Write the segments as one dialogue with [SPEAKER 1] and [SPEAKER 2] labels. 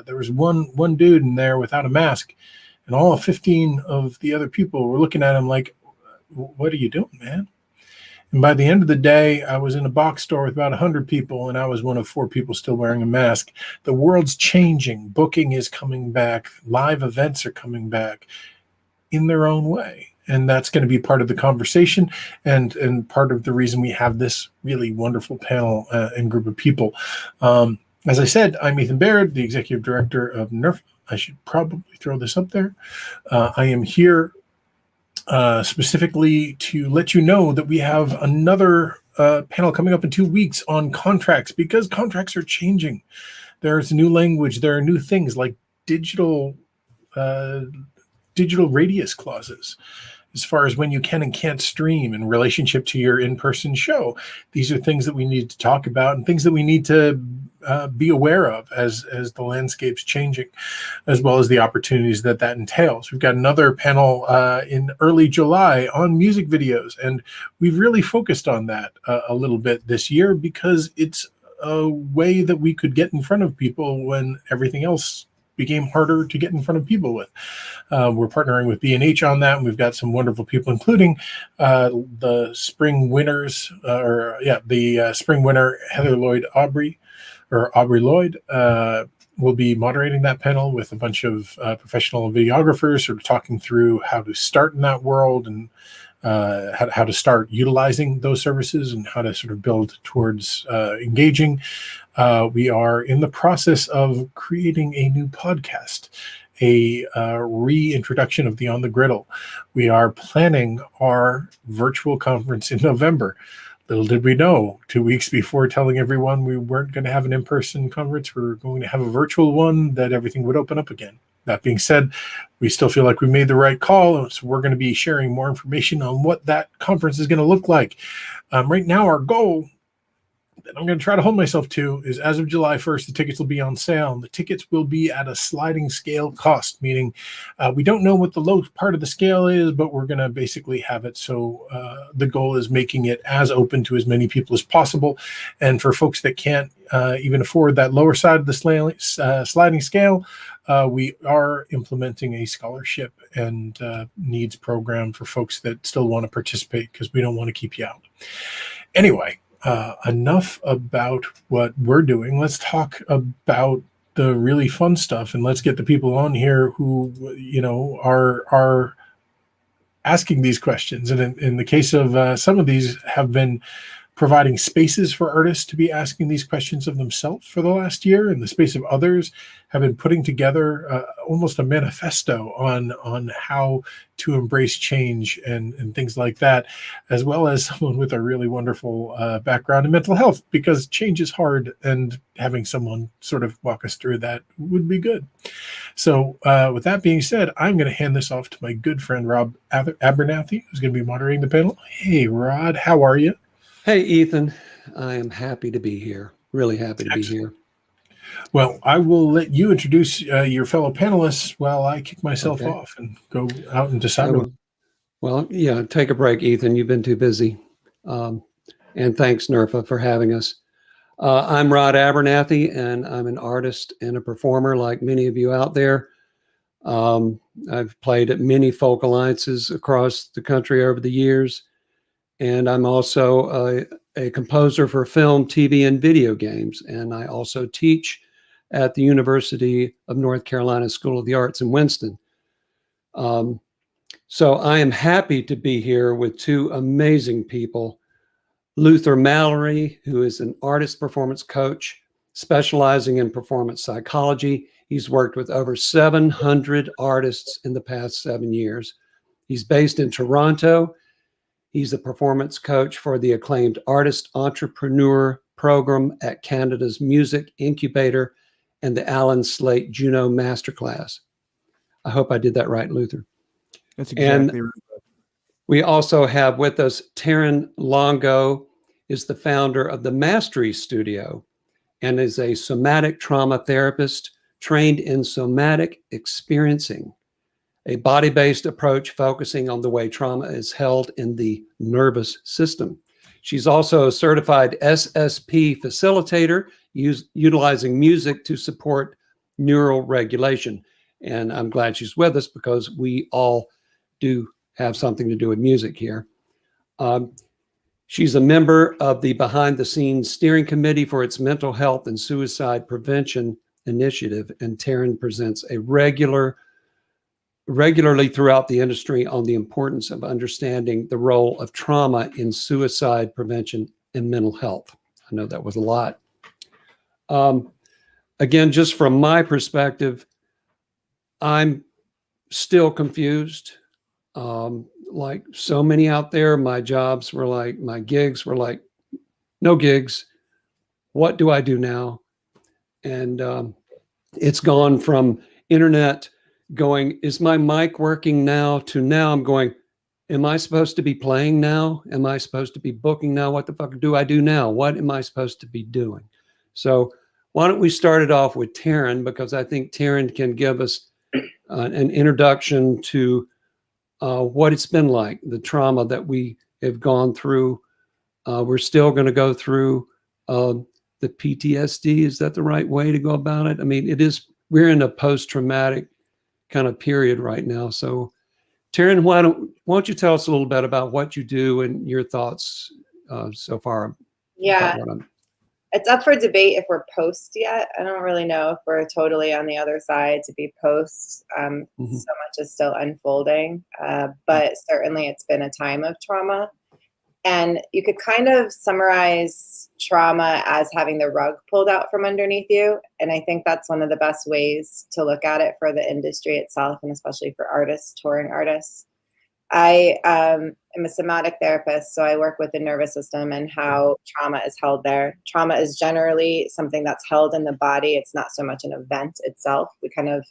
[SPEAKER 1] there was one dude in there without a mask, and all 15 of the other people were looking at him like, "What are you doing, man?" And by the end of the day, I was in a box store with about 100 people, and I was one of 4 people still wearing a mask. The world's changing. Booking is coming back. Live events are coming back in their own way. And that's going to be part of the conversation and part of the reason we have this really wonderful panel and group of people. As I said, I'm Ethan Baird, the Executive Director of NERF. I should probably throw this up there. I am here specifically to let you know that we have another panel coming up in 2 weeks on contracts, because contracts are changing. There's new language. There are new things like digital radius clauses as far as when you can and can't stream in relationship to your in-person show. These are things that we need to talk about and things that we need to be aware of as the landscape's changing, as well as the opportunities that entails. We've got another panel in early July on music videos, and we've really focused on that a little bit this year because it's a way that we could get in front of people when everything else became harder to get in front of people with. We're partnering with B&H on that, and we've got some wonderful people, including the spring winners, the spring winner, Heather Lloyd Aubrey Lloyd, will be moderating that panel with a bunch of professional videographers, sort of talking through how to start in that world and how to start utilizing those services and how to sort of build towards engaging. We are in the process of creating a new podcast, a reintroduction of the On the Griddle. We are planning our virtual conference in November. Little did we know, 2 weeks before telling everyone we weren't going to have an in-person conference, we were going to have a virtual one, that everything would open up again. That being said, we still feel like we made the right call, so we're going to be sharing more information on what that conference is going to look like. Right now, our goal that I'm going to try to hold myself to is, as of July 1st, the tickets will be on sale. And the tickets will be at a sliding scale cost, meaning we don't know what the low part of the scale is, but we're going to basically have it. So the goal is making it as open to as many people as possible. And for folks that can't even afford that lower side of the sliding scale, we are implementing a scholarship and needs program for folks that still want to participate, because we don't want to keep you out. Anyway, enough about what we're doing. Let's talk about the really fun stuff, and let's get the people on here who, are asking these questions. And in the case of some of these, have been providing spaces for artists to be asking these questions of themselves for the last year. In the space of others, have been putting together almost a manifesto on how to embrace change and things like that, as well as someone with a really wonderful background in mental health, because change is hard, and having someone sort of walk us through that would be good. So with that being said, I'm going to hand this off to my good friend, Rob Abernethy, who's going to be moderating the panel. Hey, Rod, how are you?
[SPEAKER 2] Hey, Ethan. I am happy to be here. Really happy to be here.
[SPEAKER 1] Well, I will let you introduce your fellow panelists while I kick myself off and go out and decide.
[SPEAKER 2] Well, yeah, take a break, Ethan. You've been too busy. And thanks, NERFA, for having us. I'm Rod Abernethy, and I'm an artist and a performer like many of you out there. I've played at many folk alliances across the country over the years. And I'm also a composer for film, TV, and video games. And I also teach at the University of North Carolina School of the Arts in Winston. So I am happy to be here with 2 amazing people. Luther Mallory, who is an artist performance coach specializing in performance psychology. He's worked with over 700 artists in the past 7 years. He's based in Toronto. He's a performance coach for the acclaimed Artist Entrepreneur Program at Canada's Music Incubator and the Alan Slate Juno Masterclass. I hope I did that right, Luther.
[SPEAKER 3] That's exactly right.
[SPEAKER 2] We also have with us Taryn Longo, is the founder of the Mastery Studio and is a somatic trauma therapist trained in somatic experiencing, a body-based approach focusing on the way trauma is held in the nervous system. She's also a certified SSP facilitator, utilizing music to support neural regulation. And I'm glad she's with us because we all do have something to do with music here. She's a member of the Behind the Scenes Steering Committee for its Mental Health and Suicide Prevention Initiative, and Taryn presents regularly throughout the industry on the importance of understanding the role of trauma in suicide prevention and mental health. I know that was a lot. Again, just from my perspective, I'm still confused. Like so many out there, my gigs were like, no gigs. What do I do now? And it's gone from internet going, is my mic working now, to now I'm going, am I supposed to be playing now? Am I supposed to be booking now? What the fuck do I do now? What am I supposed to be doing? So why don't we start it off with Taryn, because I think Taryn can give us an introduction to what it's been like, the trauma that we have gone through. We're still going to go through the PTSD. Is that the right way to go about it? I mean, we're in a post-traumatic kind of period right now. So Taryn, why don't you tell us a little bit about what you do and your thoughts so far?
[SPEAKER 4] Yeah, it's up for debate if we're post yet. I don't really know if we're totally on the other side to be post. So much is still unfolding, but certainly it's been a time of trauma. And you could kind of summarize trauma as having the rug pulled out from underneath you. And I think that's one of the best ways to look at it for the industry itself, and especially for artists, touring artists. I am a somatic therapist, so I work with the nervous system and how trauma is held there. Trauma is generally something that's held in the body. It's not so much an event itself. We kind of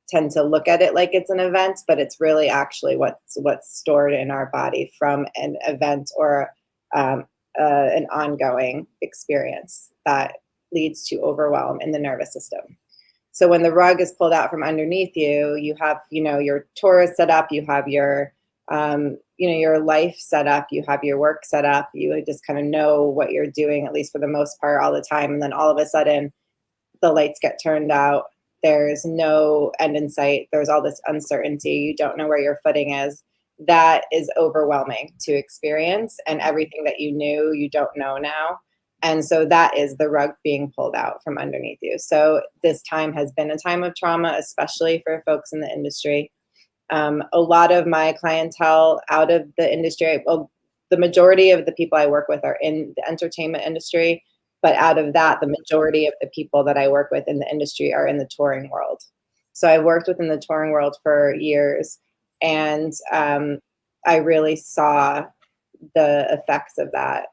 [SPEAKER 4] tend to look at it like it's an event, but it's really actually what's stored in our body from an event or an ongoing experience that leads to overwhelm in the nervous system. So when the rug is pulled out from underneath you, you have, your Taurus set up, you have your, your life set up, you have your work set up, you just kind of know what you're doing, at least for the most part, all the time. And then all of a sudden the lights get turned out. There's no end in sight. There's all this uncertainty. You don't know where your footing is. That is overwhelming to experience. And everything that you knew, you don't know now. And so that is the rug being pulled out from underneath you. So this time has been a time of trauma, especially for folks in the industry. A lot of my clientele out of the industry, well, the majority of the people I work with are in the entertainment industry. But out of that, the majority of the people that I work with in the industry are in the touring world. So I worked within the touring world for years, and I really saw the effects of that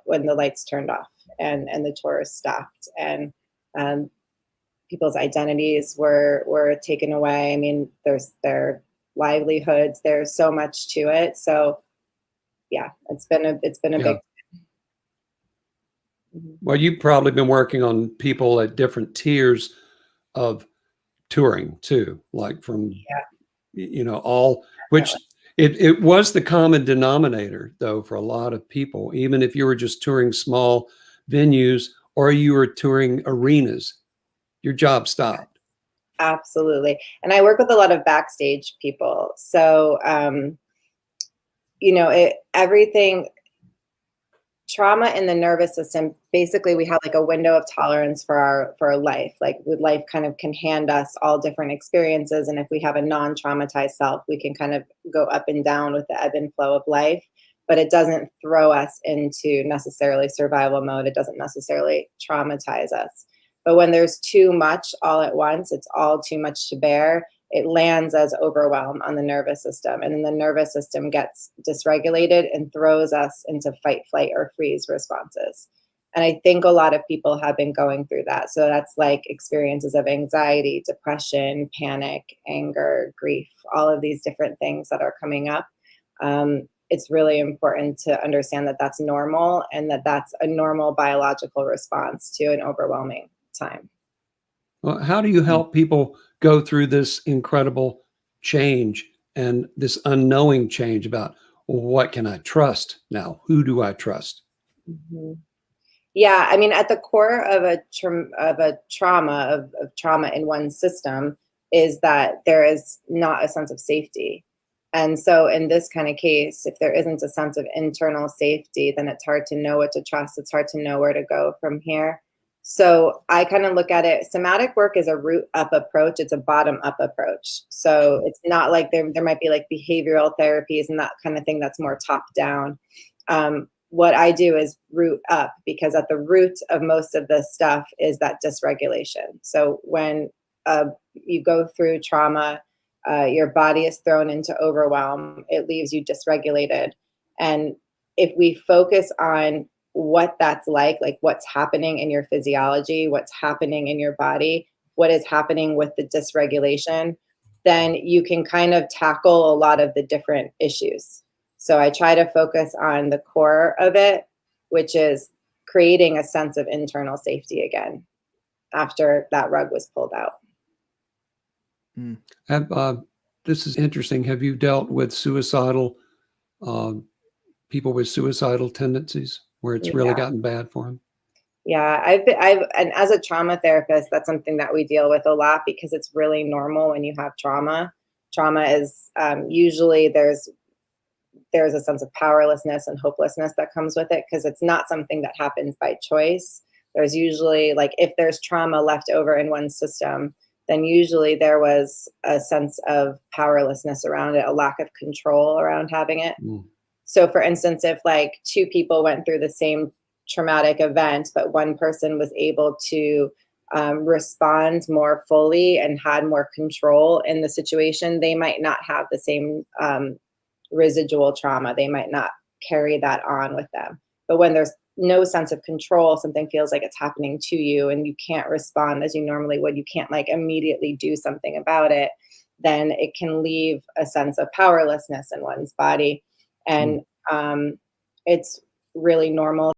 [SPEAKER 4] when the lights turned off and the tours stopped, and people's identities were taken away. I mean, there's their livelihoods. There's so much to it. So yeah, it's been a big.
[SPEAKER 2] Well, you've probably been working on people at different tiers of touring too, like from, which it was the common denominator though for a lot of people, even if you were just touring small venues or you were touring arenas, your job stopped.
[SPEAKER 4] Absolutely. And I work with a lot of backstage people. So, everything, trauma in the nervous system, basically we have like a window of tolerance for our life. Like life kind of can hand us all different experiences. And if we have a non-traumatized self, we can kind of go up and down with the ebb and flow of life, but it doesn't throw us into necessarily survival mode. It doesn't necessarily traumatize us. But when there's too much all at once, it's all too much to bear. It lands as overwhelm on the nervous system. And then the nervous system gets dysregulated and throws us into fight, flight, or freeze responses. And I think a lot of people have been going through that. So that's like experiences of anxiety, depression, panic, anger, grief, all of these different things that are coming up. It's really important to understand that that's normal and that that's a normal biological response to an overwhelming time.
[SPEAKER 2] Well, how do you help people go through this incredible change and this unknowing change about, well, what can I trust now? Who do I trust?
[SPEAKER 4] Mm-hmm. Yeah, I mean, at the core of a trauma of trauma in one system is that there is not a sense of safety. And so in this kind of case, if there isn't a sense of internal safety, then it's hard to know what to trust. It's hard to know where to go from here. So I kind of look at it, somatic work is a root up approach. It's a bottom up approach. So it's not like there might be like behavioral therapies and that kind of thing that's more top down. What I do is root up, because at the root of most of this stuff is that dysregulation. So when you go through trauma, your body is thrown into overwhelm. It leaves you dysregulated. And if we focus on what that's like what's happening in your physiology, what's happening in your body, what is happening with the dysregulation, then you can kind of tackle a lot of the different issues. So I try to focus on the core of it, which is creating a sense of internal safety again after that rug was pulled out.
[SPEAKER 2] This is interesting. Have you dealt with suicidal people with suicidal tendencies where it's really gotten bad for them?
[SPEAKER 4] Yeah, and as a trauma therapist, that's something that we deal with a lot because it's really normal when you have trauma. Trauma is usually there's a sense of powerlessness and hopelessness that comes with it because it's not something that happens by choice. There's usually, like, if there's trauma left over in one system, then usually there was a sense of powerlessness around it, a lack of control around having it. So for instance, if like two people went through the same traumatic event, but one person was able to respond more fully and had more control in the situation, they might not have the same residual trauma. They might not carry that on with them. But when there's no sense of control, something feels like it's happening to you and you can't respond as you normally would, you can't like immediately do something about it, then it can leave a sense of powerlessness in one's body. And it's really normal